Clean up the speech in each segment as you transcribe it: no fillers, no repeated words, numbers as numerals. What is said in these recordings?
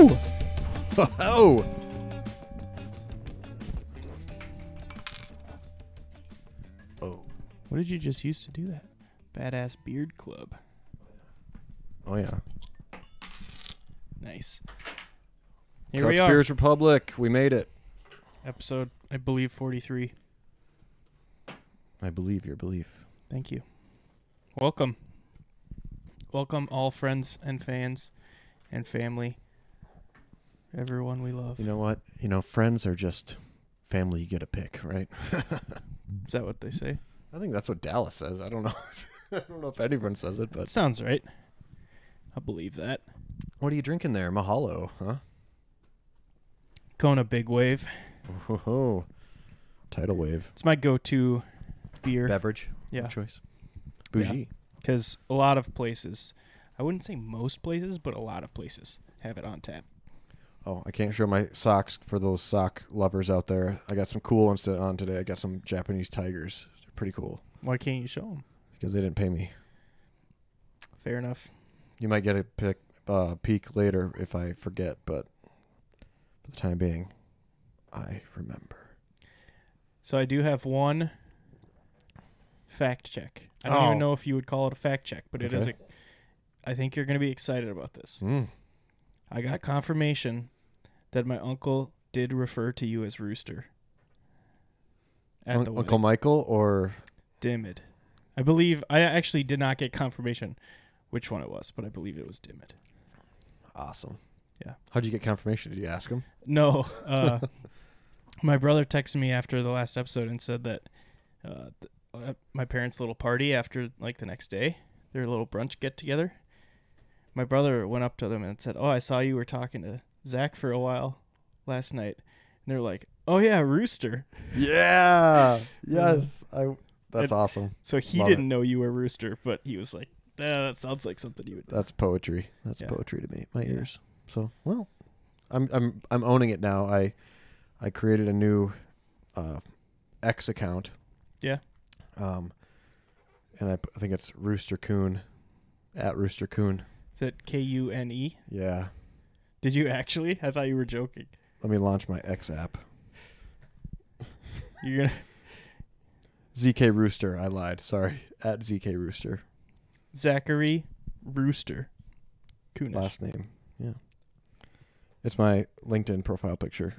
Woo! Oh! Oh. What did you just use to do that? Badass Beard Club. Oh, yeah. Nice. Here Couch we are. Beers Republic. We made it. Episode, I believe, 43. I believe your belief. Thank you. Welcome. Welcome all friends and fans and family. Everyone we love. You know what? Friends are just family you get to pick, right? Is that what they say? I think that's what Dallas says. I don't know. I don't know if anyone says it, but... Sounds right. I believe that. What are you drinking there? Mahalo, huh? Kona Big Wave. Oh, tidal wave. It's my go-to beer. Beverage. Yeah. Of choice. Bougie. Because a lot of places, I wouldn't say most places, but a lot of places have it on tap. Oh, I can't show my socks for those sock lovers out there. I got some cool ones on today. I got some Japanese tigers. They're pretty cool. Why can't you show them? Because they didn't pay me. Fair enough. You might get a peek later if I forget, but for the time being, I remember. So I do have one fact check. I don't even know if you would call it a fact check, but it is a... I think you're going to be excited about this. I got confirmation that my uncle did refer to you as Rooster. At the Uncle wedding. Michael or... Dimid. I believe... I actually did not get confirmation which one it was, but I believe it was Dimid. Awesome. Yeah. How'd you get confirmation? Did you ask him? No. My brother texted me after the last episode and said that my parents' little party after, like, the next day, their little brunch get-together, my brother went up to them and said, "Oh, I saw you were talking to Zach for a while last night." And they're like, "Oh, yeah, Rooster." Yeah. Yes. That's awesome. So he Love didn't know you were Rooster, but he was like, that sounds like something you would do. That's poetry. That's Yeah. poetry to me, my ears. So, well, I'm owning it now. I created a new X account. Yeah. And I think it's Rooster Coon, at Rooster Coon. Is it Kune? Yeah. Did you actually? I thought you were joking. Let me launch my X app. You're gonna ZK Rooster. I lied. Sorry. At ZK Rooster. Zachary Rooster Kunish. Last name. Yeah. It's my LinkedIn profile picture.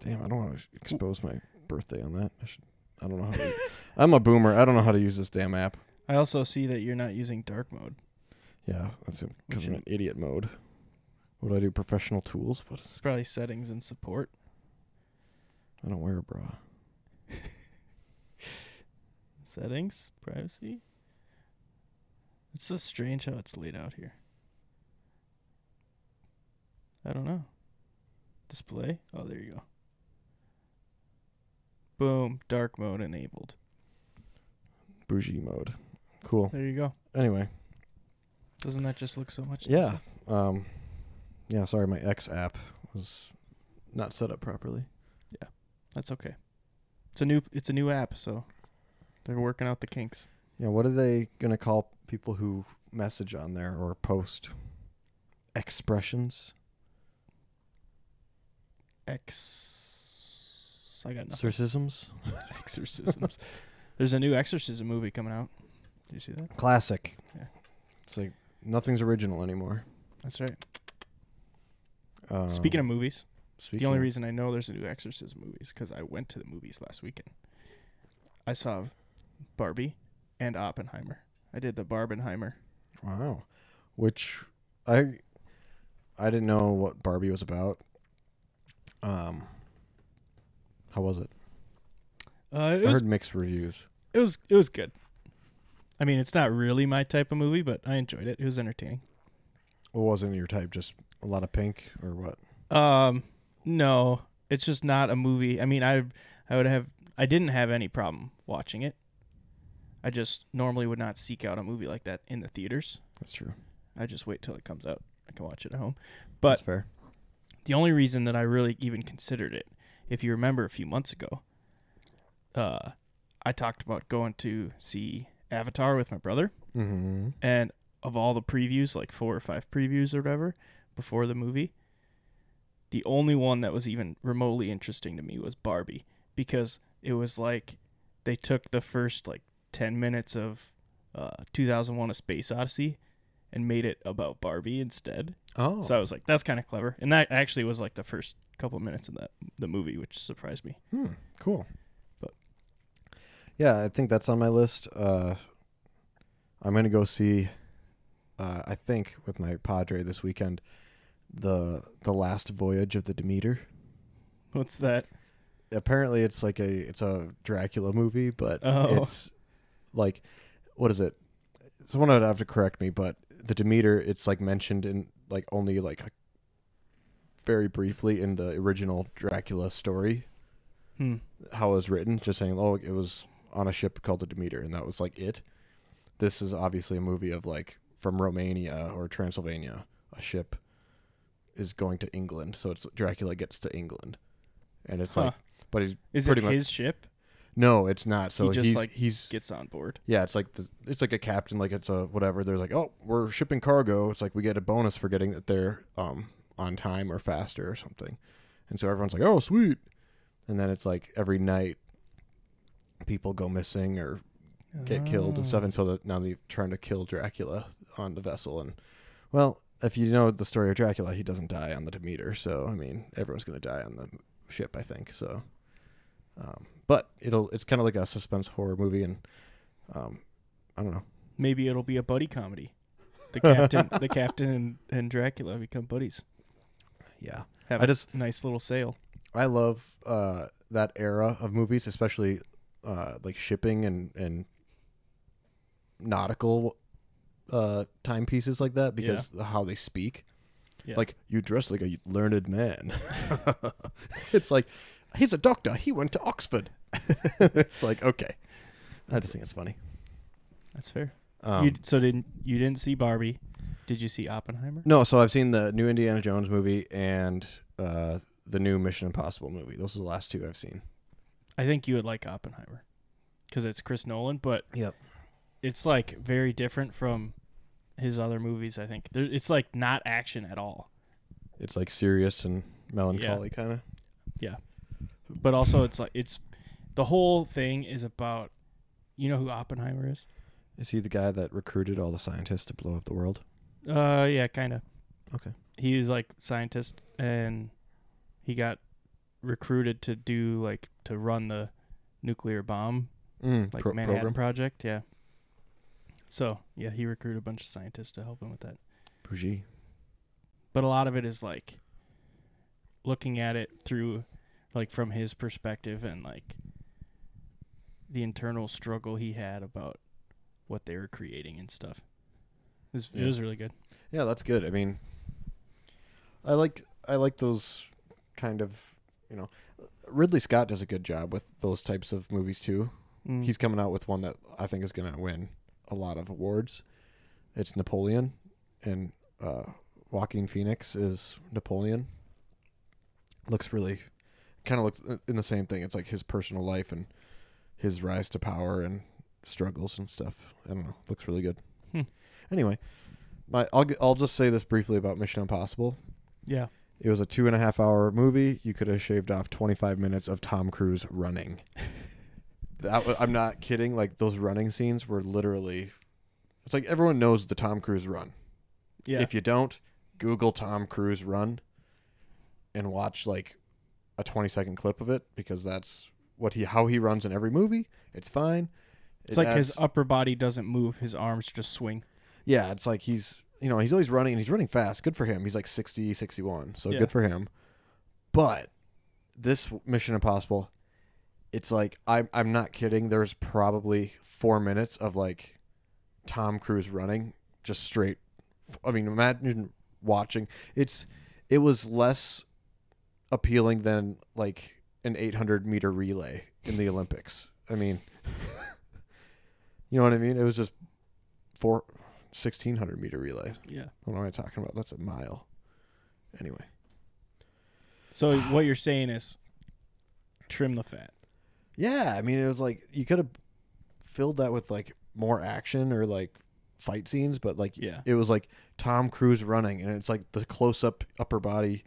Damn, I don't want to expose my birthday on that. I don't know how to... I'm a boomer. I don't know how to use this damn app. I also see that you're not using dark mode. Yeah, that's because I'm in idiot mode. What do I do? Professional tools? What It's is... probably settings and support. I don't wear a bra. Settings, privacy. It's so strange how it's laid out here. I don't know. Display? Oh, there you go. Boom. Dark mode enabled. Bougie mode. Cool. There you go. Anyway. Doesn't that just look so much Yeah. nicer? Yeah, sorry, my X app was not set up properly. Yeah. That's okay. It's a new app, so they're working out the kinks. Yeah, what are they going to call people who message on there or post? Expressions? I got nothing. Exorcisms? Exorcisms. There's a new Exorcism movie coming out. Did you see that? Classic. Yeah. It's like nothing's original anymore. That's right. Speaking of movies, the only reason I know there's a new Exorcism movie is because I went to the movies last weekend. I saw Barbie and Oppenheimer. I did the Barbenheimer. Wow. Which I didn't know what Barbie was about. How was it? I heard mixed reviews. It was good. I mean, it's not really my type of movie, but I enjoyed it. It was entertaining. What wasn't your type? Just a lot of pink or what? No, it's just not a movie. I mean, I didn't have any problem watching it. I just normally would not seek out a movie like that in the theaters. That's true. I just wait till it comes out. I can watch it at home. But that's fair. The only reason that I really even considered it, if you remember a few months ago, I talked about going to see Avatar with my brother. Mm-hmm. And of all the previews, like 4 or 5 previews or whatever, before the movie, the only one that was even remotely interesting to me was Barbie, because it was like they took the first like 10 minutes of 2001: A Space Odyssey and made it about Barbie instead. Oh. So I was like, that's kind of clever. And that actually was like the first couple of minutes of the movie, which surprised me. Cool. But yeah, I think that's on my list. I'm going to go see, I think, with my padre this weekend, the last voyage of the Demeter. what's that? Apparently it's like it's a Dracula movie, but Oh. it's like, what is it? Someone would have to correct me, but the Demeter, it's like mentioned in like only like very briefly in the original Dracula story. How it was written, just saying, oh, it was on a ship called the Demeter, and that was like it. This is obviously a movie of like from Romania or Transylvania, a ship is going to England, so it's Dracula gets to England, and it's like, but he's pretty much his ship? No, it's not. So he just he's gets on board. Yeah, it's like it's like a captain, like it's a whatever. There's like, oh, we're shipping cargo. It's like we get a bonus for getting that they're on time or faster or something, and so everyone's like, oh, sweet. And then it's like every night people go missing or get killed and stuff, and so that now they're trying to kill Dracula on the vessel. And well, if you know the story of Dracula, he doesn't die on the Demeter, so I mean everyone's gonna die on the ship, I think. So, but it's kind of like a suspense horror movie, and I don't know. Maybe it'll be a buddy comedy. The captain and Dracula become buddies. Yeah, Have a nice little sail. I love that era of movies, especially like shipping and nautical timepieces like that, because how they speak. Yeah. Like, you dress like a learned man. It's like, he's a doctor. He went to Oxford. It's like, okay. I just think it's funny. That's fair. You didn't see Barbie? Did you see Oppenheimer? No, so I've seen the new Indiana Jones movie and the new Mission Impossible movie. Those are the last two I've seen. I think you would like Oppenheimer because it's Chris Nolan, but it's like very different from his other movies. I think it's like not action at all. It's like serious and melancholy kind of. Yeah, but also it's like the whole thing is about. You know who Oppenheimer is? Is he the guy that recruited all the scientists to blow up the world? Yeah, kind of. Okay. He was like scientist, and he got recruited to run the nuclear bomb, Manhattan Project. Yeah. So yeah, he recruited a bunch of scientists to help him with that. Bougie. But a lot of it is like looking at it through, like from his perspective and like the internal struggle he had about what they were creating and stuff. It was really good. Yeah, that's good. I mean, I like those kind of, Ridley Scott does a good job with those types of movies too. He's coming out with one that I think is going to win a lot of awards. It's Napoleon, and Joaquin Phoenix is Napoleon. Looks in the same thing. It's like his personal life and his rise to power and struggles and stuff. I don't know. Looks really good. Anyway, I'll just say this briefly about Mission Impossible. Yeah. It was a 2.5-hour movie. You could have shaved off 25 minutes of Tom Cruise running. I'm not kidding. Like, those running scenes were literally... It's like everyone knows the Tom Cruise run. Yeah. If you don't, Google Tom Cruise run and watch like a 20-second clip of it, because that's how he runs in every movie. It's fine. It's like his upper body doesn't move. His arms just swing. Yeah, it's like he's always running, and he's running fast. Good for him. He's like 60, 61, so good for him. But this Mission Impossible, it's like, I'm not kidding. There's probably 4 minutes of like Tom Cruise running just straight. I mean, imagine watching. It was less appealing than like an 800-meter relay in the Olympics. I mean, you know what I mean? It was just 1,600-meter relay. Yeah. What am I talking about? That's a mile. Anyway. So what you're saying is trim the fat. Yeah. I mean, it was like you could have filled that with like more action or like fight scenes, but like Yeah. it was like Tom Cruise running, and it's like the close up upper body,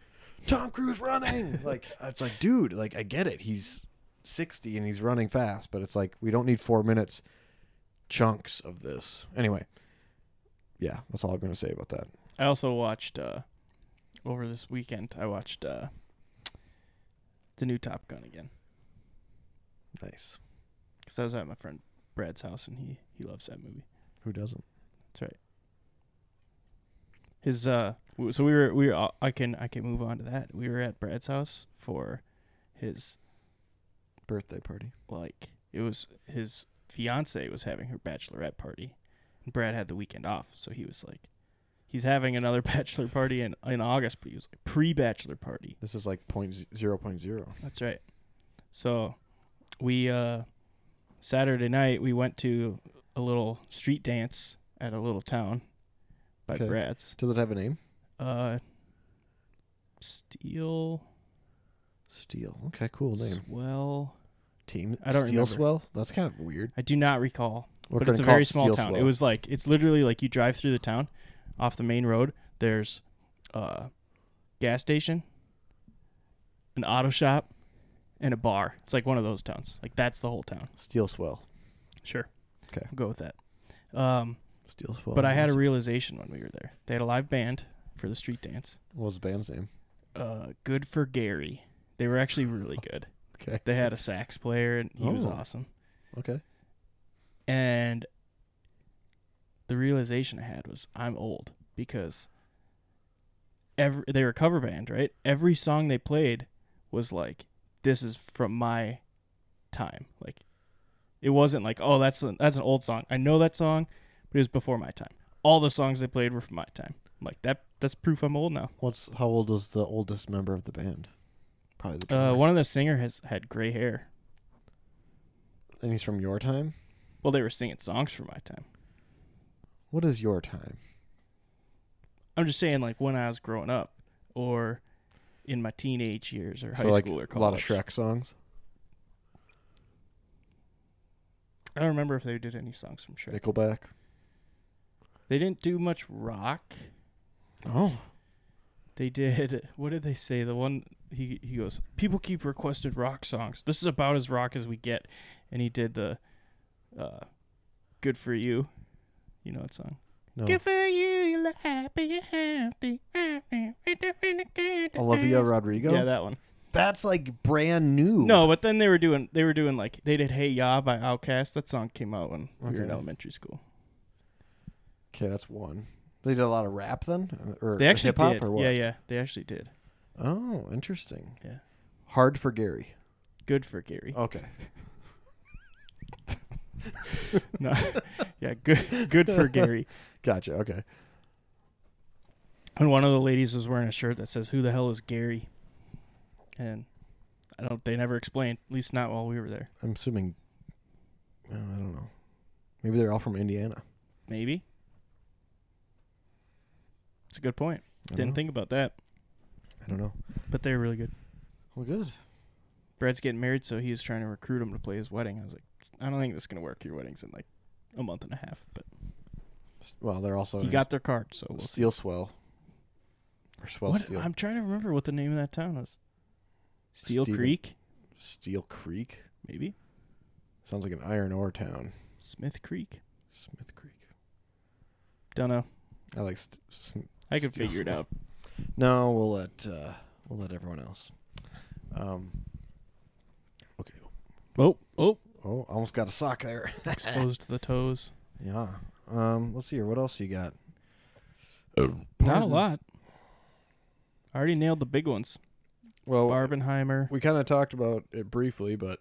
Tom Cruise running. Like it's like, dude, like I get it, he's 60 and he's running fast, but it's like we don't need 4 minutes chunks of this. Anyway, yeah, that's all I'm gonna say about that. I also watched over this weekend. I watched the new Top Gun again. Nice. Because I was at my friend Brad's house, and he loves that movie. Who doesn't? That's right. His so we were I can move on to that. We were at Brad's house for his Birthday party. like it was his fiance was having her bachelorette party, and Brad had the weekend off, so he was like, he's having another bachelor party in August, but he was like pre-bachelor party. This is like 0.0. That's right. So we Saturday night we went to a little street dance at a little town by Okay. Brad's. Does it have a name? Steel Okay, cool name. Swell. Team. I don't Steel remember. Swell. That's kind of weird. I do not recall. We're But gonna it's a call very it small Steel town. Swell. It was like, it's literally like you drive through the town off the main road. There's a gas station, an auto shop, and a bar. It's like one of those towns. Like that's the whole town. Steel Swell. Sure. Okay. We'll go with that. Steel Swell. But I had a realization when we were there. They had a live band for the street dance. What was the band's name? Good for Gary. They were actually really good. Okay. They had a sax player, and he was Oh. awesome. Okay. And the realization I had was I'm old because they were a cover band, right? Every song they played was like, this is from my time. Like, it wasn't like, oh, that's an old song. I know that song, but it was before my time. All the songs they played were from my time. I'm like, that's proof I'm old now. How old was the oldest member of the band? Probably the drummer. One of the singers had gray hair. And he's from your time? Well, they were singing songs from my time. What is your time? I'm just saying, like, when I was growing up or in my teenage years or high like school or college. a lot of Shrek songs? I don't remember if they did any songs from Shrek. Nickelback? They didn't do much rock. Oh. They did, what did they say? The one, he goes, people keep requested rock songs. This is about as rock as we get. And he did the Good For You. You know that song? No. Good for you, you look happy, you're happy. Olivia Rodrigo? Yeah, that one. That's like brand new. No, but then they were doing like, they did Hey Ya by Outkast. That song came out when we were in Okay. elementary school. Okay, that's one. They did a lot of rap then? Or They actually hip-hop did. or what? Yeah, they actually did. Oh, interesting. Yeah. Hard for Gary. Good for Gary. Okay. No, yeah, good for Gary. Gotcha. Okay. And one of the ladies was wearing a shirt that says, "Who the hell is Gary?" And they never explained, at least not while we were there. I'm assuming, I don't know. Maybe they're all from Indiana. Maybe. It's a good point. I Didn't don't think about that, know. I don't know. but they were really good. Well, good. Brad's getting married, so he was trying to recruit him to play his wedding. I was like, I don't think this is going to work. Your wedding's in like a month and a half, but Well, they're also he got their card, so we'll see. Steel Swell. Or Swell What? Steel. I'm trying to remember what the name of that town was. Steel Steven- Creek, Steel Creek? maybe. Sounds like an iron ore town. Smith Creek. Smith Creek. Don't know. I like I could Steel figure it Swell. out. No, we'll let everyone else. Okay. Oh, Oh, almost got a sock there. exposed the toes. Yeah. Let's see here. What else you got? Not a lot. I already nailed the big ones. Well, Barbenheimer. we kind of talked about it briefly, but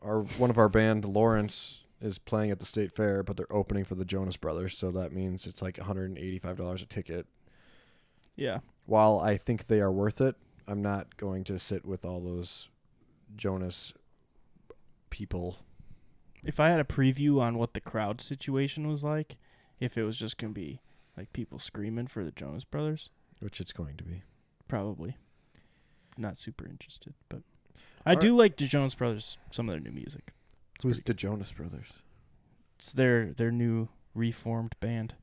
one of our band, Lawrence, is playing at the state fair, but they're opening for the Jonas Brothers, so that means it's like $185 a ticket. Yeah. While I think they are worth it, I'm not going to sit with all those Jonas people. If I had a preview on what the crowd situation was like, if it was just going to be like people screaming for the Jonas Brothers, Which it's going to be. probably not super interested. But I do like the Jonas Brothers, some of their new music. Who's the Jonas Brothers? It's their new reformed band,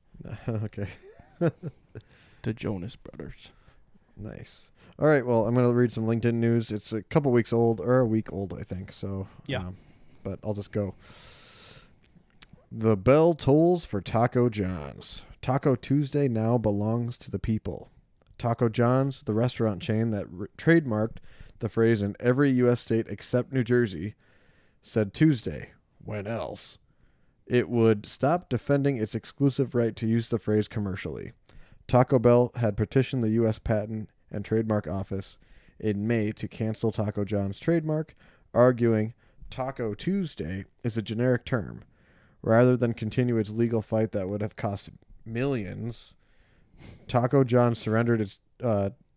Okay. the Jonas Brothers. Nice. All right. Well, I'm going to read some LinkedIn news. It's a couple weeks old, or a week old, I think. So, Yeah. But I'll just go. The bell tolls for Taco John's. Taco Tuesday now belongs to the people. Taco John's, the restaurant chain that trademarked the phrase in every U.S. state except New Jersey, said Tuesday, when else, it would stop defending its exclusive right to use the phrase commercially. Taco Bell had petitioned the U.S. Patent and Trademark Office in May to cancel Taco John's trademark, arguing Taco Tuesday is a generic term. Rather than continue its legal fight that would have cost millions, Taco John surrendered its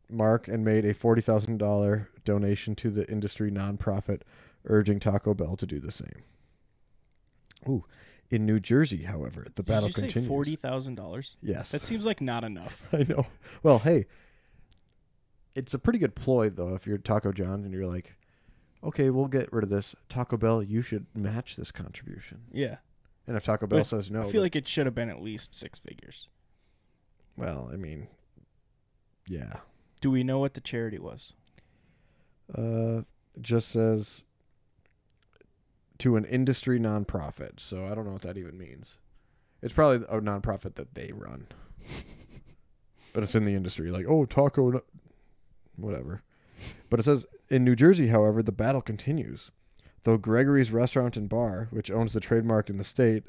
mark and made a $40,000 donation to the industry nonprofit, urging Taco Bell to do the same. Ooh. In New Jersey, however, the battle continues. Did you say $40,000? Yes. That seems like not enough. I know. Well, hey, it's a pretty good ploy, though, if you're Taco John and you're like, okay, we'll get rid of this. Taco Bell, you should match this contribution. Yeah. And if Taco Bell says no... I feel like it should have been at least 6 figures. Well, I mean, yeah. Do we know what the charity was? It just says to an industry nonprofit. So I don't know what that even means. It's probably a nonprofit that they run. But it's in the industry. Like, oh, taco... whatever. But it says, in New Jersey, however, the battle continues. Though Gregory's Restaurant and Bar, which owns the trademark in the state,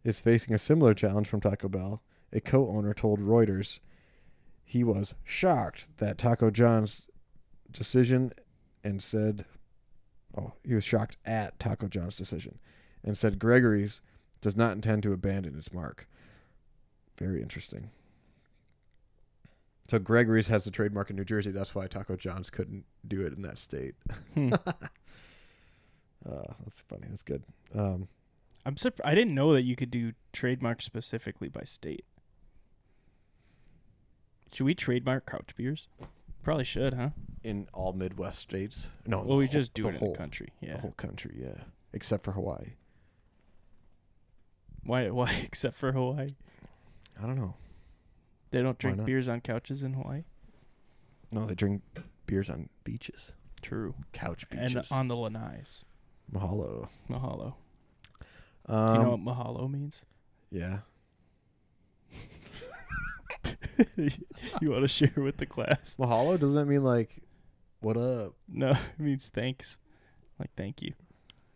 is facing a similar challenge from Taco Bell, a co-owner told Reuters he was shocked that Taco John's decision and said, he was shocked at Taco John's decision and said Gregory's does not intend to abandon its mark. Very interesting. So Gregory's has the trademark in New Jersey. That's why Taco John's couldn't do it in that state. That's funny. That's good. I'm surprised. I didn't know that you could do trademarks specifically by state. Should we trademark couch beers? Probably should, huh? In all Midwest states? No. Well, we just do it in the country. Yeah. The whole country, yeah. Except for Hawaii. Why except for Hawaii? I don't know. They don't drink beers on couches in Hawaii? No, they drink beers on beaches. True. Couch beaches. And on the lanais. Mahalo. Mahalo. Do you know what mahalo means? Yeah. You want to share with the class? Mahalo? Doesn't that mean like, what up? No, it means thanks. Like, thank you.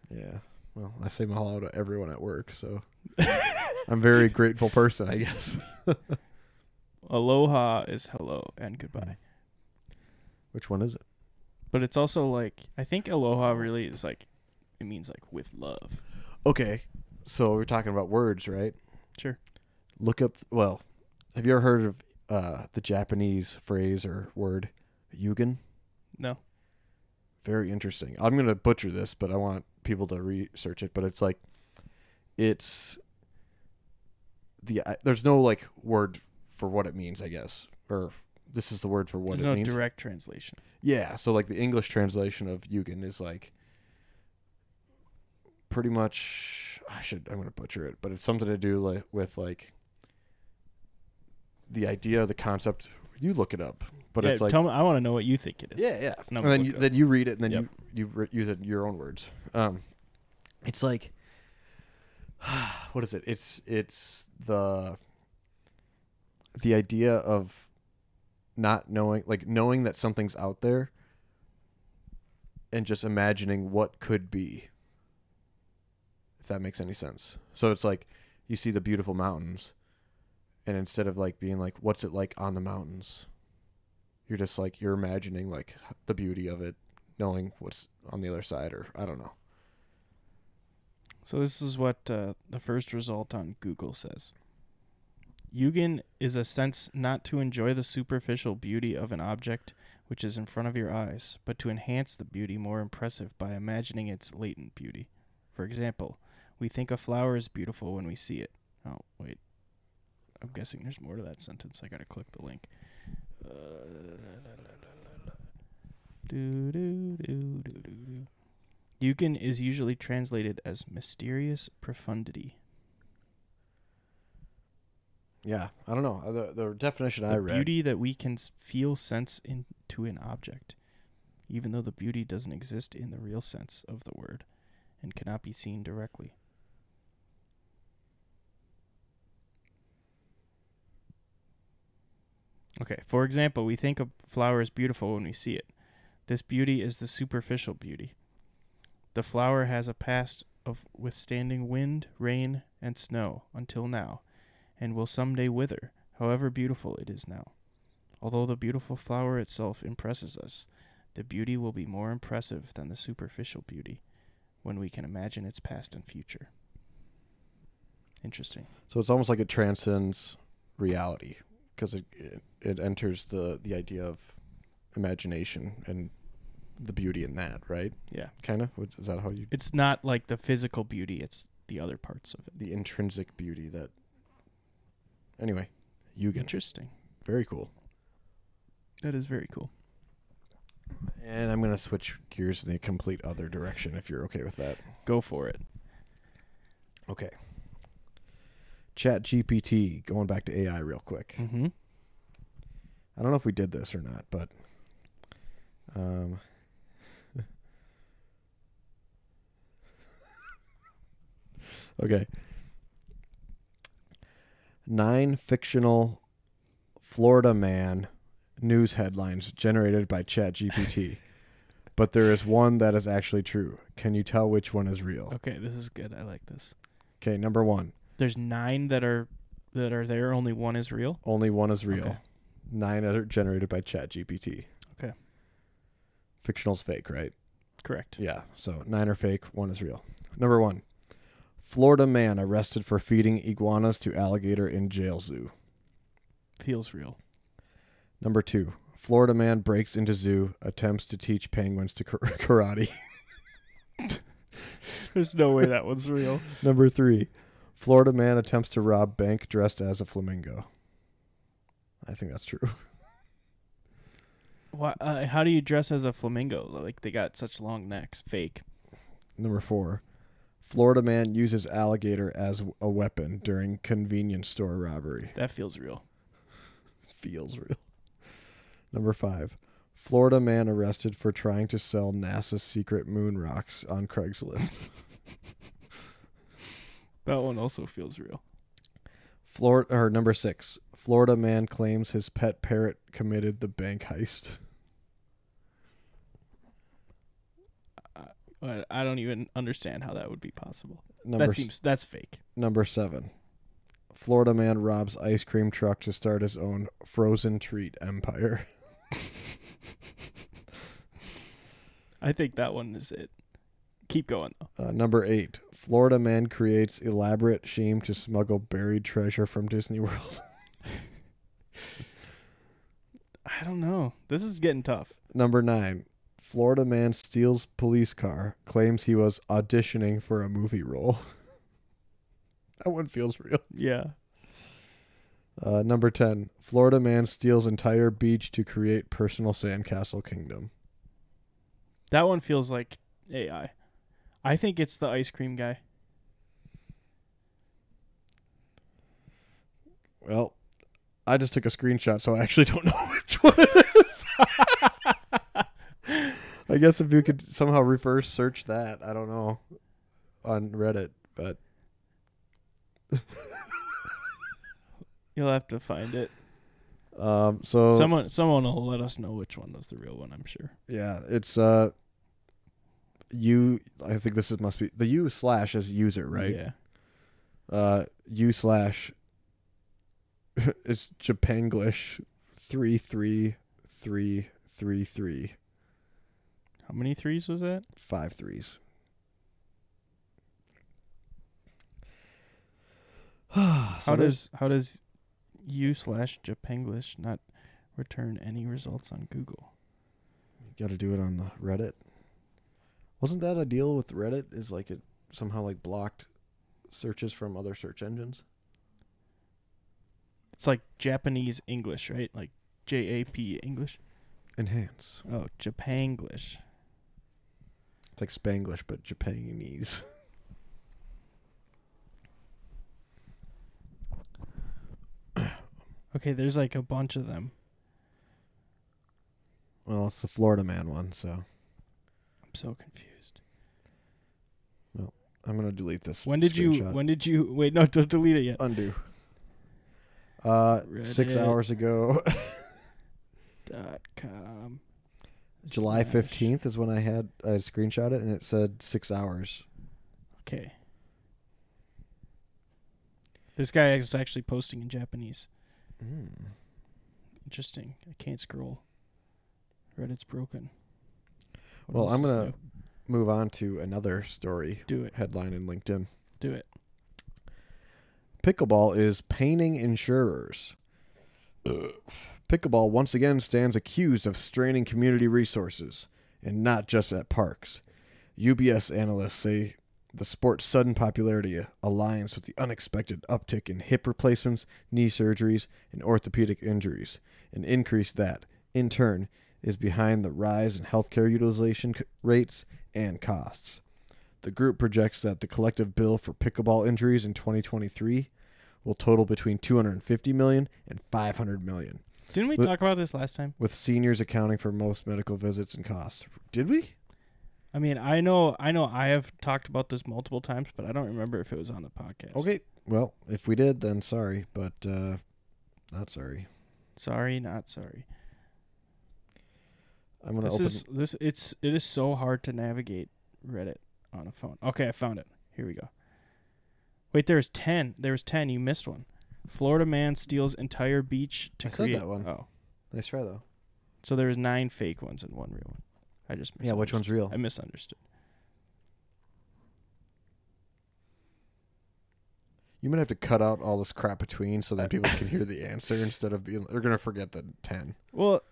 Yeah. Well, I say mahalo to everyone at work, so I'm a very grateful person, I guess. Aloha is hello and goodbye. Which one is it? But it's also like, I think aloha really is like, it means like with love. Okay. So we're talking about words, right? Sure. Look up, have you ever heard of the Japanese phrase or word, yugen? No. Very interesting. I'm going to butcher this, but I want people to research it. But it's like, there's no like word for what it means, I guess. Or this is the word for what it means. There's no direct translation. Yeah. So like the English translation of yugen is like pretty much, I'm going to butcher it, but it's something to do with like the idea, the concept. You look it up, but it's like, tell me, I want to know what you think it is. Yeah. And then you read it, and then you use it in your own words. It's like, what is it? It's the idea of not knowing, like knowing that something's out there, and just imagining what could be. If that makes any sense. So it's like you see the beautiful mountains, and instead of like being like, what's it like on the mountains? You're just like, you're imagining like the beauty of it, knowing what's on the other side, or I don't know. So this is what the first result on Google says. Yugen is a sense not to enjoy the superficial beauty of an object which is in front of your eyes, but to enhance the beauty more impressive by imagining its latent beauty. For example, we think a flower is beautiful when we see it. Oh, wait. I'm guessing there's more to that sentence. I gotta click the link. Yugen is usually translated as mysterious profundity. Yeah, I don't know. The definition I read. Beauty that we can feel sense into an object, even though the beauty doesn't exist in the real sense of the word and cannot be seen directly. Okay, for example, we think a flower is beautiful when we see it. This beauty is the superficial beauty. The flower has a past of withstanding wind, rain, and snow until now, and will someday wither, however beautiful it is now. Although the beautiful flower itself impresses us, the beauty will be more impressive than the superficial beauty when we can imagine its past and future. Interesting. So it's almost like it transcends reality because it enters the idea of imagination and the beauty in that, right? Yeah. Kind of? Is that how you... It's not like the physical beauty, it's the other parts of it. The intrinsic beauty that... Anyway, Yugen. Interesting. Very cool. That is very cool. And I'm going to switch gears in the complete other direction if you're okay with that. Go for it. Okay. ChatGPT, going back to AI real quick. Mm-hmm. I don't know if we did this or not, but... Okay. 9 fictional Florida man news headlines generated by ChatGPT. But there is one that is actually true. Can you tell which one is real? Okay, this is good. I like this. Okay, number 1. There's 9 that are there. Only one is real. Only one is real. Okay. 9 are generated by ChatGPT. Okay. Fictional's fake, right? Correct. Yeah. So 9 are fake. 1 is real. Number 1. Florida man arrested for feeding iguanas to alligator in jail zoo. Feels real. Number 2. Florida man breaks into zoo, attempts to teach penguins to karate. There's no way that one's real. Number 3. Florida man attempts to rob bank dressed as a flamingo. I think that's true. Why, how do you dress as a flamingo? Like, they got such long necks. Fake. Number 4. Florida man uses alligator as a weapon during convenience store robbery. That feels real. Feels real. Number 5. Florida man arrested for trying to sell NASA's secret moon rocks on Craigslist. That one also feels real. Number 6. Florida man claims his pet parrot committed the bank heist. I don't even understand how that would be possible. That's fake. Number 7. Florida man robs ice cream truck to start his own frozen treat empire. I think that one is it. Keep going, though. Number 8. Florida man creates elaborate scheme to smuggle buried treasure from Disney World. I don't know. This is getting tough. Number 9. Florida man steals police car, claims he was auditioning for a movie role. That one feels real. Yeah. Number 10. Florida man steals entire beach to create personal sandcastle kingdom. That one feels like AI. I think it's the ice cream guy. Well, I just took a screenshot, so I actually don't know which one it is. I guess if you could somehow reverse search that, I don't know, on Reddit, but... You'll have to find it. So someone will let us know which one was the real one, I'm sure. Yeah, it's U. I think must be the U/ is user, right? Yeah. U/ it's Japanglish 33333. How many threes was that? 5 3s. How does U/Japanglish not return any results on Google? You got to do it on the Reddit. Wasn't that a deal with Reddit? Is like it somehow like blocked searches from other search engines? It's like Japanese English, right? Like JAP English. Enhance. Oh, Japanglish. It's like Spanglish, but Japanese. Okay, there's like a bunch of them. Well, it's the Florida Man one, so I'm so confused. well, I'm gonna delete this. When did screenshot. you wait, no, don't delete it yet. Undo. 6 Reddit. hours ago. .com July / 15th is when I screenshot it, and it said 6 hours. Okay. This guy is actually posting in Japanese. Interesting. I can't scroll. Reddit's broken. What Well, else I'm is going new? to move on to another story. Do it. Headline in LinkedIn. Do it. Pickleball is paining insurers. Pickleball once again stands accused of straining community resources, and not just at parks. UBS analysts say the sport's sudden popularity aligns with the unexpected uptick in hip replacements, knee surgeries, and orthopedic injuries, an increase that, in turn, is behind the rise in healthcare utilization rates and costs. The group projects that the collective bill for pickleball injuries in 2023 will total between $250 million and $500 million. Didn't we talk about this last time? With seniors accounting for most medical visits and costs. Did we? I mean, I know I have talked about this multiple times, but I don't remember if it was on the podcast. Okay. Well, if we did, then sorry, but not sorry. Sorry, not sorry. I'm gonna It is so hard to navigate Reddit on a phone. Okay, I found it. Here we go. Wait, there's 10. There's 10. You missed one. Florida man steals entire beach to create. I said that one. Oh, nice try though. so there was 9 fake ones and 1 real one. I just Yeah, which one's real? I misunderstood. You might have to cut out all this crap between so that people can hear the answer instead of being. They're gonna forget the 10. Well,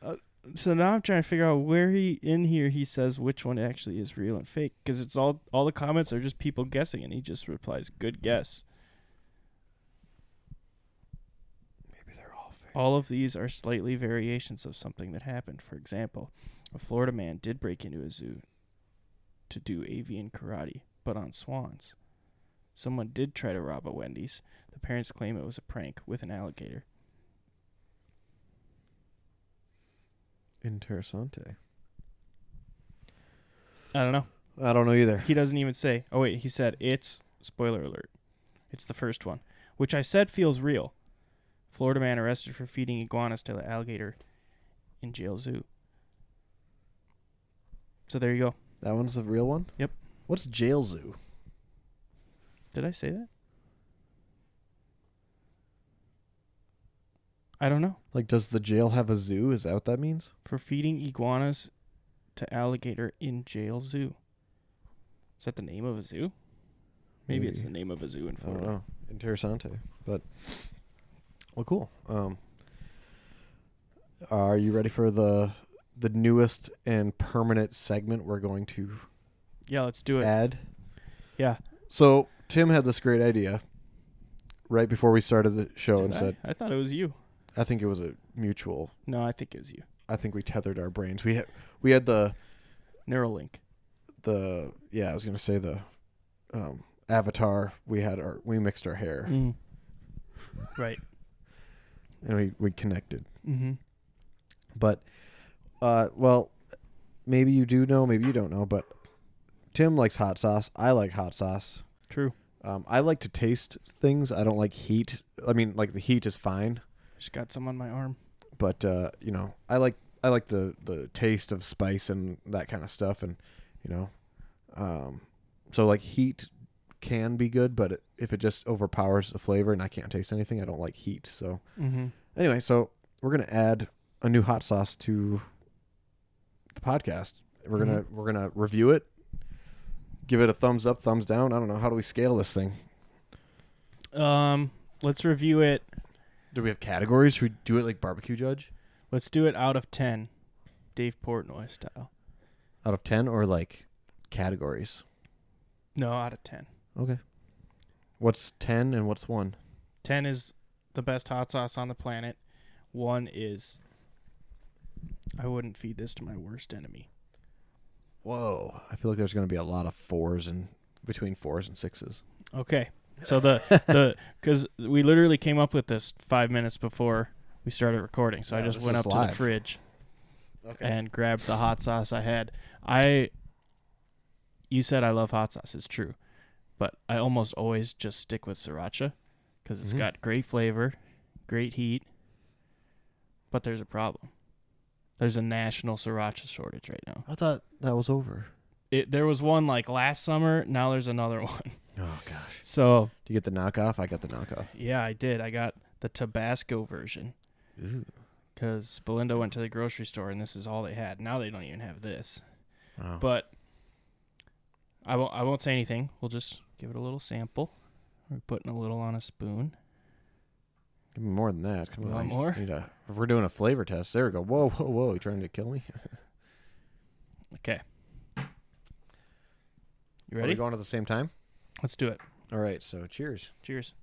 so now I'm trying to figure out where he says which one actually is real and fake, because it's all the comments are just people guessing, and he just replies, "Good guess." Maybe they're all fake. All of these are slightly variations of something that happened. For example, a Florida man did break into a zoo to do avian karate, but on swans. Someone did try to rob a Wendy's. The parents claim it was a prank with an alligator. Interessante. I don't know. I don't know either. He doesn't even say. Oh, wait. He said it's, spoiler alert, it's the first one, which I said feels real. Florida man arrested for feeding iguanas to the alligator in jail zoo. So there you go. That one's the real one? Yep. What's jail zoo? Did I say that? I don't know. Like, does the jail have a zoo? Is that what that means? For feeding iguanas to alligator in jail zoo. Is that the name of a zoo? Maybe it's the name of a zoo in I Florida. don't know. Interessante. But, well, cool. Are you ready for the newest and permanent segment we're going to Yeah, let's do it. add? Yeah. So, Tim had this great idea right before we started the show and said, I thought it was you. I think it was a mutual. No, I think it was you. I think we tethered our brains. We had the Neuralink. I was gonna say the avatar. We mixed our hair Right. and we connected. Mm-hmm. But well, maybe you do know, maybe you don't know. But Tim likes hot sauce. I like hot sauce. True. I like to taste things. I don't like heat. I mean, like the heat is fine. Just got some on my arm. But I like the taste of spice and that kind of stuff, and so like heat can be good, but if it just overpowers the flavor and I can't taste anything, I don't like heat. So anyway, so we're gonna add a new hot sauce to the podcast. We're gonna review it, give it a thumbs up, thumbs down. I don't know, how do we scale this thing? Let's review it. Do we have categories? Should we do it like barbecue judge? Let's do it out of 10, Dave Portnoy style. Out of 10 or like categories? No, out of 10. Okay. What's 10 and what's 1? 10 is the best hot sauce on the planet. 1 is I wouldn't feed this to my worst enemy. Whoa. I feel like there's going to be a lot of 4s and between 4s and 6s. Okay. So because we literally came up with this 5 minutes before we started recording. So I just went up to the fridge and grabbed the hot sauce I had. You said I love hot sauce. It's true. But I almost always just stick with sriracha because it's got great flavor, great heat. But there's a problem. There's a national sriracha shortage right now. I thought that was over. There was one like last summer. Now there's another one. Oh, gosh. So. Do you get the knockoff? I got the knockoff. Yeah, I did. I got the Tabasco version. Because Belinda went to the grocery store and this is all they had. Now they don't even have this. Wow. But I won't say anything. We'll just give it a little sample. We're putting a little on a spoon. Give me more than that. Come on. Want more? If we're doing a flavor test, there we go. Whoa, whoa, whoa. You trying to kill me? Okay. You Are ready? we going at the same time? Let's do it. All right. So cheers. Cheers.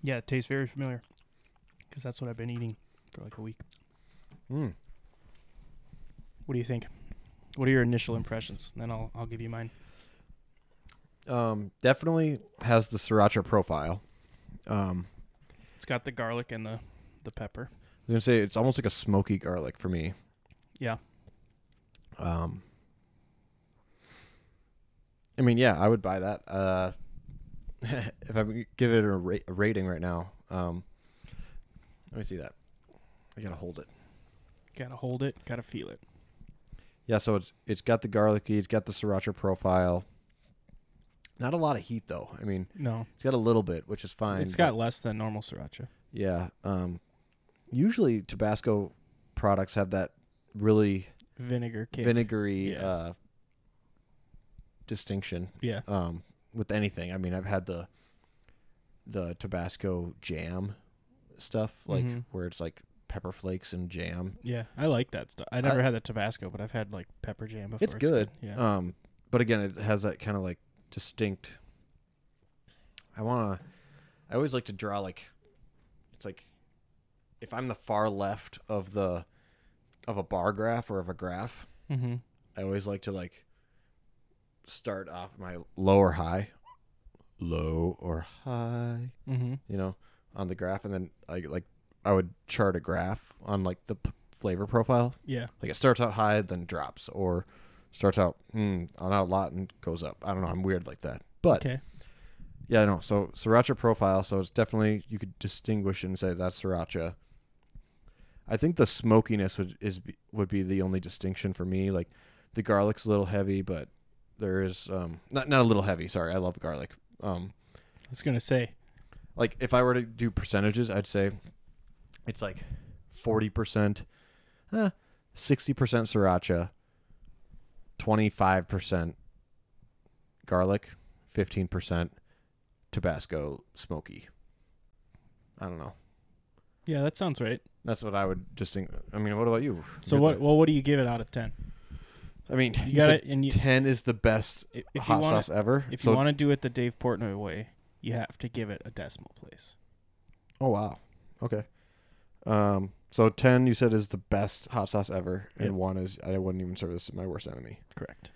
Yeah, it tastes very familiar because that's what I've been eating for like a week. What do you think? What are your initial impressions? Then I'll give you mine. Definitely has the sriracha profile. It's got the garlic and the pepper. I was going to say it's almost like a smoky garlic for me. Yeah. I mean, yeah, I would buy that. If I give it a rating right now, let me see that. I gotta hold it. Gotta hold it. Gotta feel it. Yeah, so it's got the garlicky, it's got the sriracha profile. Not a lot of heat though. I mean, no, it's got a little bit, which is fine. It's got less than normal sriracha. Yeah. Usually Tabasco products have that really vinegar kick. vinegary distinction. Yeah. With anything. I mean, I've had the Tabasco jam stuff, like where it's like pepper flakes and jam. Yeah, I like that stuff. I never had the Tabasco, but I've had like pepper jam before. It's good. Yeah. But again, it has that kind of like distinct. I always like to draw like, it's like, if I'm the far left of a bar graph or of a graph, I always like to like start off my low or high, you know, on the graph, and then I would chart a graph on like the flavor profile. Yeah, like it starts out high, then drops, or starts out on a lot and goes up. I don't know. I'm weird like that, but okay. Yeah, no. So sriracha profile. So it's definitely, you could distinguish and say that's sriracha. I think the smokiness would be the only distinction for me. Like the garlic's a little heavy, but there is not a little heavy. Sorry, I love garlic. I was gonna say, like if I were to do percentages, I'd say it's like 40%, 60% sriracha, 25% garlic, 15% Tabasco smoky. I don't know. Yeah, that sounds right. That's what I would distinct. I mean, what about you? So what do you give it out of 10? I mean, you got it, and 10 is the best hot sauce ever. If you want to do it the Dave Portnoy way, you have to give it a decimal place. Oh wow. Okay. So 10 you said is the best hot sauce ever, and 1 is I wouldn't even serve this to my worst enemy. Correct.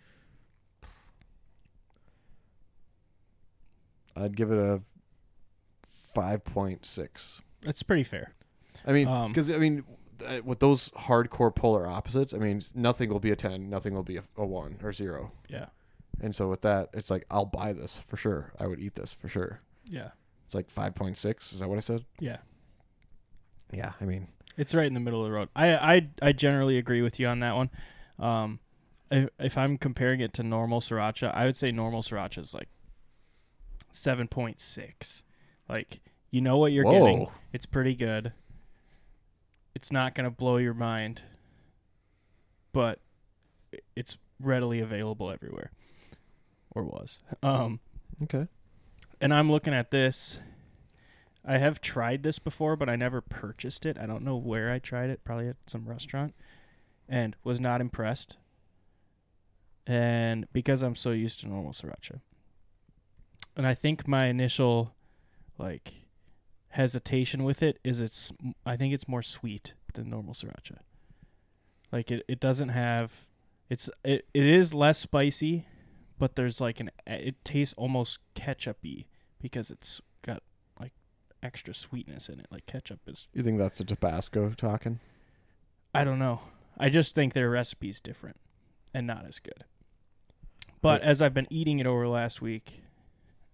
I'd give it a 5.6. That's pretty fair. I mean, because with those hardcore polar opposites, I mean, nothing will be a 10, nothing will be a 1 or 0. Yeah. And so with that, it's like, I'll buy this for sure. I would eat this for sure. Yeah. It's like 5.6. Is that what I said? Yeah. Yeah. I mean, it's right in the middle of the road. I generally agree with you on that one. If I'm comparing it to normal sriracha, I would say normal sriracha is like 7.6. Like, you know what you're getting. It's pretty good. It's not going to blow your mind, but it's readily available everywhere, or was. Okay. And I'm looking at this. I have tried this before, but I never purchased it. I don't know where I tried it, probably at some restaurant, and was not impressed. And because I'm so used to normal sriracha. And I think my initial, hesitation with it is I think it's more sweet than normal sriracha. Like, it doesn't have It is less spicy, but there's like it tastes almost ketchup-y because it's got like extra sweetness in it. Like ketchup is. You think that's the Tabasco talking? I don't know. I just think their recipe's different and not as good. But as I've been eating it over last week,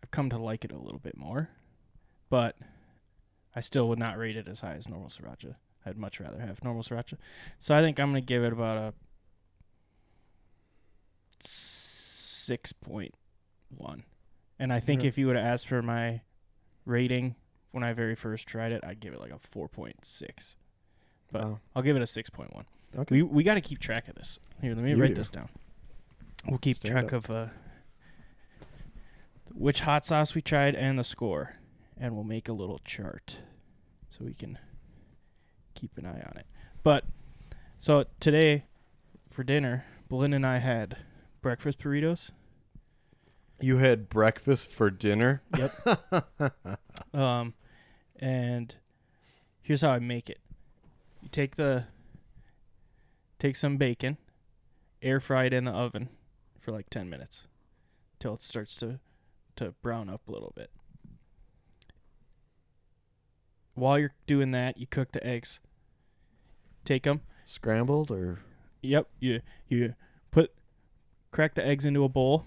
I've come to like it a little bit more. But I still would not rate it as high as normal sriracha. I'd much rather have normal sriracha. So I think I'm going to give it about a 6.1. And I think if you would have asked for my rating when I very first tried it, I'd give it like a 4.6. But I'll give it a 6.1. Okay. We got to keep track of this. Here, let me write this down. We'll keep track of which hot sauce we tried and the score. And we'll make a little chart so we can keep an eye on it. But, so today for dinner, Belinda and I had breakfast burritos. You had breakfast for dinner? Yep. And here's how I make it. You take some bacon, air fry it in the oven for like 10 minutes till it starts to brown up a little bit. While you're doing that, you cook the eggs. Take them. Scrambled or? Yep. You crack the eggs into a bowl.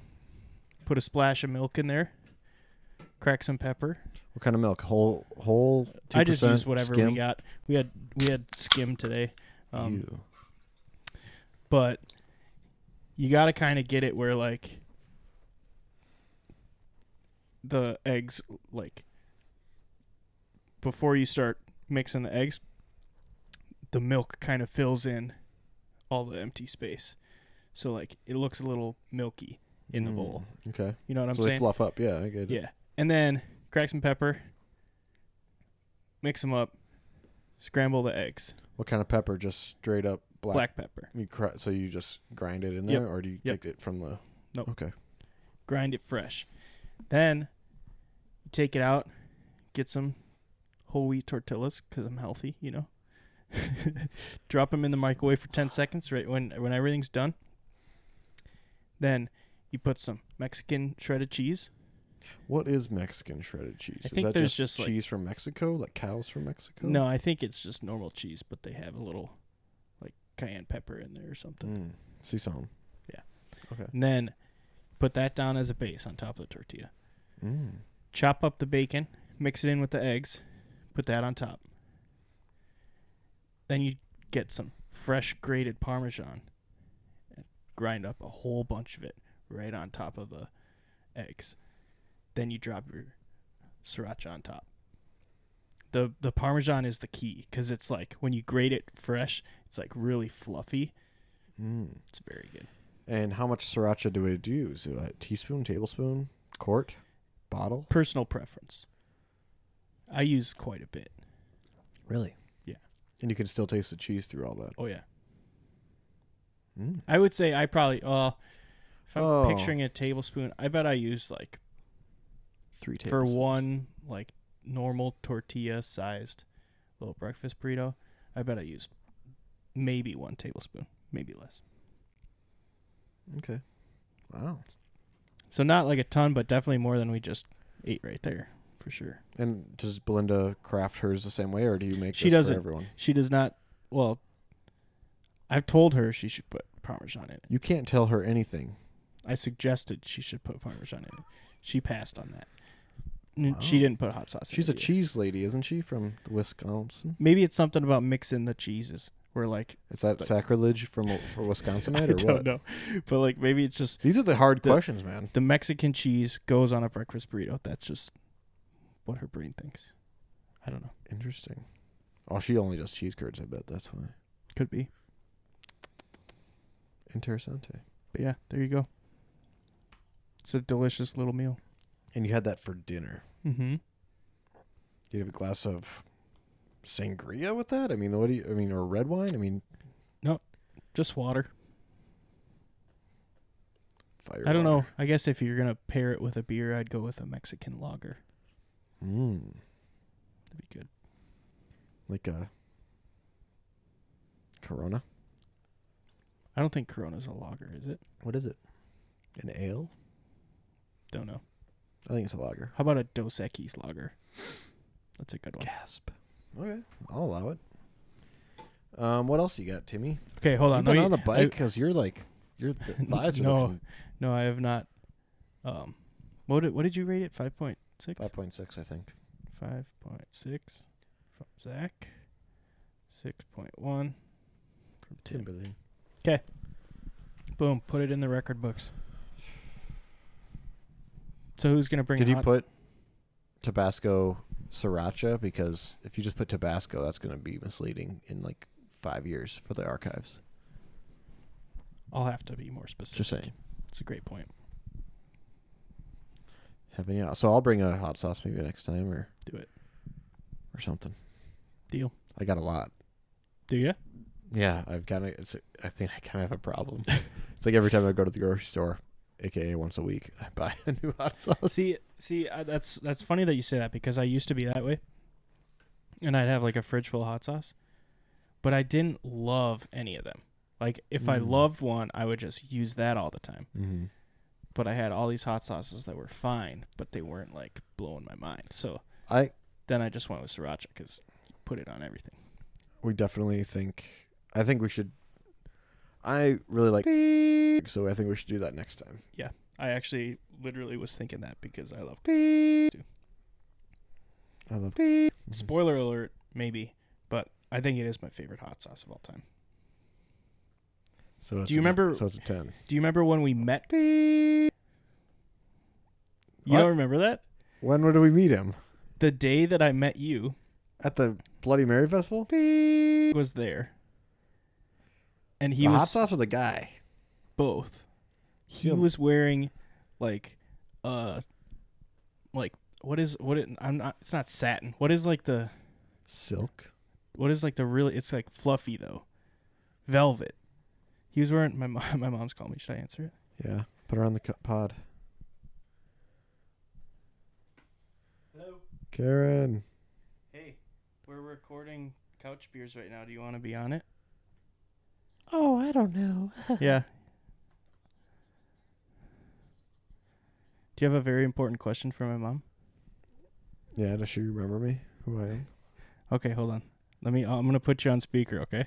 Put a splash of milk in there. Crack some pepper. What kind of milk? Whole 2%? I just used whatever skim? we got. We had skim today. But you got to kind of get it where like the eggs, like before you start mixing the eggs, the milk kind of fills in all the empty space. So like it looks a little milky in the bowl. Okay. You know what I'm saying? So they fluff up. Yeah, I get it. Yeah. And then crack some pepper, mix them up, scramble the eggs. What kind of pepper? Just straight up Black pepper. So you just grind it in there, or do you take it from the? Nope. Okay. Grind it fresh. Then you take it out, get some whole wheat tortillas because I'm healthy, you know. Drop them in the microwave for 10 seconds right when everything's done. Then you put some Mexican shredded cheese. What is Mexican shredded cheese? I think is that there's just like, cheese from Mexico, like cows from Mexico? No, I think it's just normal cheese, but they have a little like cayenne pepper in there or something. See some. Yeah. Okay. And then put that down as a base on top of the tortilla. Chop up the bacon, mix it in with the eggs, put that on top. Then you get some fresh grated Parmesan and grind up a whole bunch of it right on top of the eggs. Then you drop your sriracha on top. The Parmesan is the key because it's like when you grate it fresh, it's like really fluffy. It's very good. And how much sriracha do we use? A teaspoon, tablespoon, quart, bottle? Personal preference. I use quite a bit. Really? Yeah. And you can still taste the cheese through all that? Oh, yeah. I would say I probably, if I'm picturing a tablespoon, I bet I used like 3 tablespoons. For one like normal tortilla sized little breakfast burrito, I bet I used maybe 1 tablespoon, maybe less. Okay. Wow. So not like a ton, but definitely more than we just ate right there, for sure. And does Belinda craft hers the same way, or do you make She this doesn't. for everyone? She does not. Well, I've told her she should put Parmesan in it. You can't tell her anything. I suggested she should put Parmesan in it. She passed on that. Wow. She didn't put hot sauce in it. She's a either. cheese lady, isn't she, from Wisconsin? Maybe it's something about mixing the cheeses. Where like is that sacrilege for Wisconsinite or I don't what? know, but like maybe it's just these are the hard questions, man. The Mexican cheese goes on a breakfast burrito. That's just what her brain thinks. I don't know. Interesting. Oh, she only does cheese curds. I bet that's why. Could be. Interessante. But yeah, there you go. It's a delicious little meal. And you had that for dinner. Mm-hmm. Did you have a glass of sangria with that? I mean, or red wine? I mean, no, just water. Fire. I don't know. I guess if you're gonna pair it with a beer, I'd go with a Mexican lager. That'd be good. Like a Corona. I don't think Corona's a lager, is it? What is it? An ale? Don't know. I think it's a lager. How about a Dos Equis lager? That's a good one. Gasp. Okay, I'll allow it. What else you got, Timmy? Okay, hold on. You've been on the bike because your thighs are looking... No, I have not. What did you rate it? 5.6? 5.6, I think. 5.6 from Zach. 6.1 from Tim. Okay. Boom. Put it in the record books. So who's going to bring Did you put Tabasco Sriracha? Because if you just put Tabasco, that's going to be misleading in like 5 years for the archives. I'll have to be more specific. Just saying. It's a great point. So I'll bring a hot sauce maybe next time or do it or something. Deal. I got a lot. Do you? Yeah, I think I kind of have a problem. It's like every time I go to the grocery store, aka once a week, I buy a new hot sauce. See, that's funny that you say that because I used to be that way, and I'd have like a fridge full of hot sauce, but I didn't love any of them. Like if I loved one, I would just use that all the time. Mm-hmm. But I had all these hot sauces that were fine, but they weren't like blowing my mind. So then I just went with Sriracha because put it on everything. We definitely I think we should. I really like, so I think we should do that next time. Yeah, I actually literally was thinking that because I love too. I love Spoiler alert, maybe, but I think it is my favorite hot sauce of all time. So do you remember? So it's a 10. Do you remember when we met? You don't remember that? When did we meet him? The day that I met you. At the Bloody Mary Festival? Was there. And he the was... hot sauce or the guy? Both. He was wearing, what it's not satin. What is like the... Silk? What is like the really... It's like fluffy, though. Velvet. He was wearing... My mom's calling me. Should I answer it? Yeah. Put her on the pod. Hello? Karen. Hey, we're recording Couch Beers right now. Do you want to be on it? Oh, I don't know. Yeah. Do you have a very important question for my mom? Yeah, does she remember me? Who I am? Okay, hold on. I'm going to put you on speaker, okay?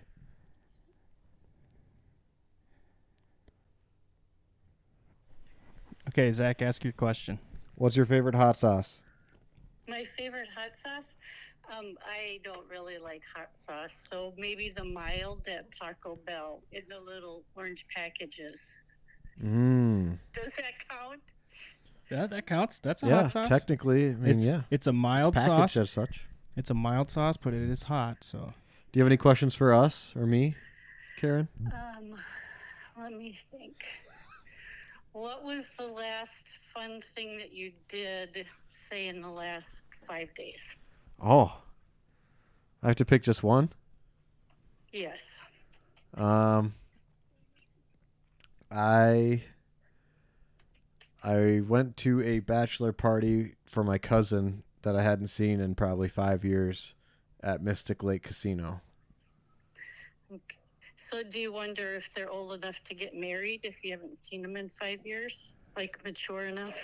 Okay, Zach, ask your question. What's your favorite hot sauce? My favorite hot sauce? I don't really like hot sauce, so maybe the mild at Taco Bell in the little orange packages. Does that count? Yeah, that counts. That's a hot sauce. Technically, I mean, it's a mild it's sauce. packaged as such. It's a mild sauce, but it is hot. So, do you have any questions for us or me, Karen? Let me think. What was the last fun thing that you did, say, in the last 5 days? Oh, I have to pick just one? Yes. I went to a bachelor party for my cousin that I hadn't seen in probably 5 years at Mystic Lake Casino. Okay. So do you wonder if they're old enough to get married if you haven't seen them in 5 years? Like mature enough?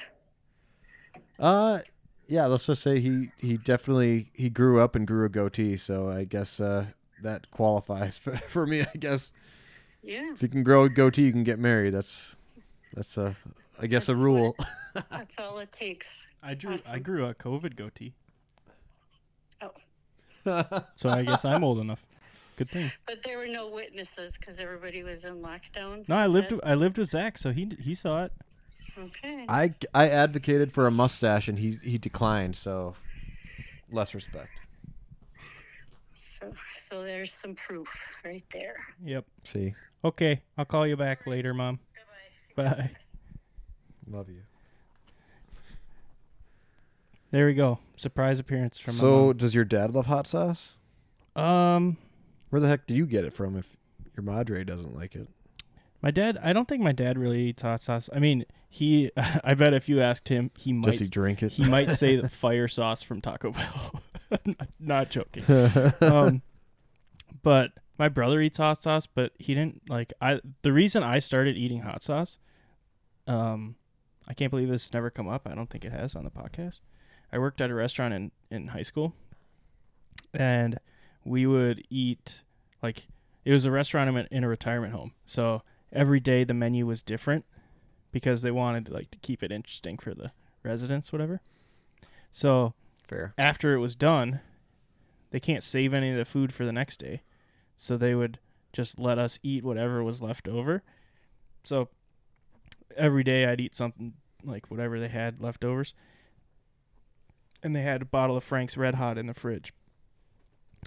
Yeah, let's just say he definitely grew up and grew a goatee, so I guess that qualifies for me, I guess. Yeah. If you can grow a goatee, you can get married. That's a rule. That's all it takes. I grew a COVID goatee. Oh. So I guess I'm old enough. Good thing. But there were no witnesses because everybody was in lockdown. No, I lived with Zach, so he saw it. Okay. I advocated for a mustache and he declined, so less respect. So there's some proof right there. Yep. See. Okay, I'll call you back later, Mom. Goodbye. Bye. Love you. There we go. Surprise appearance from my So, mom. does your dad love hot sauce? Where the heck do you get it from if your madre doesn't like it? My dad, I don't think my dad really eats hot sauce. I mean, I bet if you asked him, he might. Does he drink it? He might say the fire sauce from Taco Bell. Not joking. But My brother eats hot sauce, but he didn't like. The reason I started eating hot sauce, I can't believe this has never come up. I don't think it has on the podcast. I worked at a restaurant in high school, and we would eat like it was a restaurant in a retirement home. So every day the menu was different because they wanted to keep it interesting for the residents, whatever. So fair. After it was done, they can't save any of the food for the next day. So they would just let us eat whatever was left over. So every day I'd eat something like whatever they had leftovers. And they had a bottle of Frank's Red Hot in the fridge.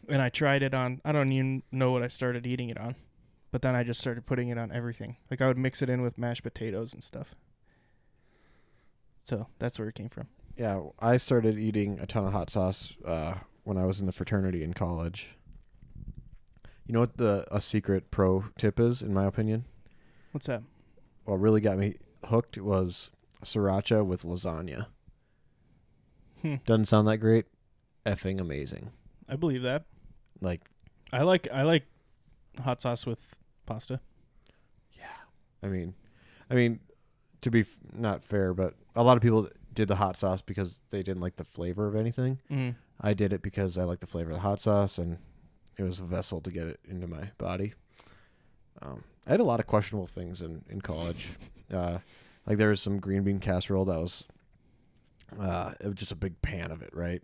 And I tried it on, I don't even know what I started eating it on. But then I just started putting it on everything. Like I would mix it in with mashed potatoes and stuff. So that's where it came from. Yeah, I started eating a ton of hot sauce when I was in the fraternity in college. You know what a secret pro tip is, in my opinion? What's that? What really got me hooked was sriracha with lasagna. Doesn't sound that great. Effing amazing. I believe that. Like, I like hot sauce with pasta. Yeah. I mean, to be not fair, but a lot of people did the hot sauce because they didn't like the flavor of anything. Mm. I did it because I like the flavor of the hot sauce, and it was a vessel to get it into my body. I had a lot of questionable things in college. Like there was some green bean casserole that was it was just a big pan of it, right?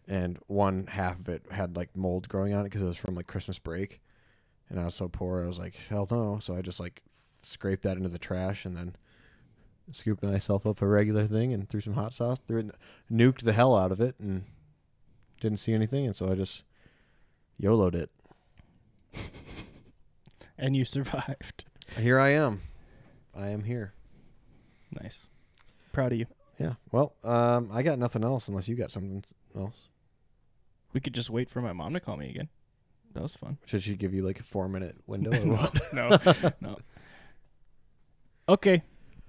And one half of it had like mold growing on it because it was from like Christmas break. And I was so poor, I was like, hell no. So I just like scraped that into the trash and then scooped myself up a regular thing and threw some hot sauce, nuked the hell out of it, and didn't see anything. And so I just YOLO'd it. And you survived. Here I am. I am here. Nice. Proud of you. Yeah. Well, I got nothing else unless you got something else. We could just wait for my mom to call me again. That was fun. Should she give you like a 4-minute window or what? No. Okay.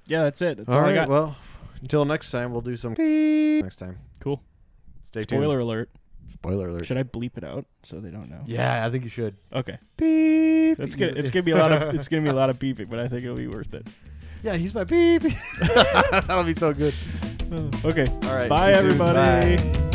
Yeah, that's it. That's all right, I got. Well, until next time, we'll do some next time. Cool. Stay Spoiler tuned. alert. Spoiler alert. Should I bleep it out so they don't know? Yeah, I think you should. Okay. Beep. It's gonna be a lot of beeping, but I think it'll be worth it. Yeah, he's my beep. That'll be so good. Okay. All right. Bye, everybody. Bye.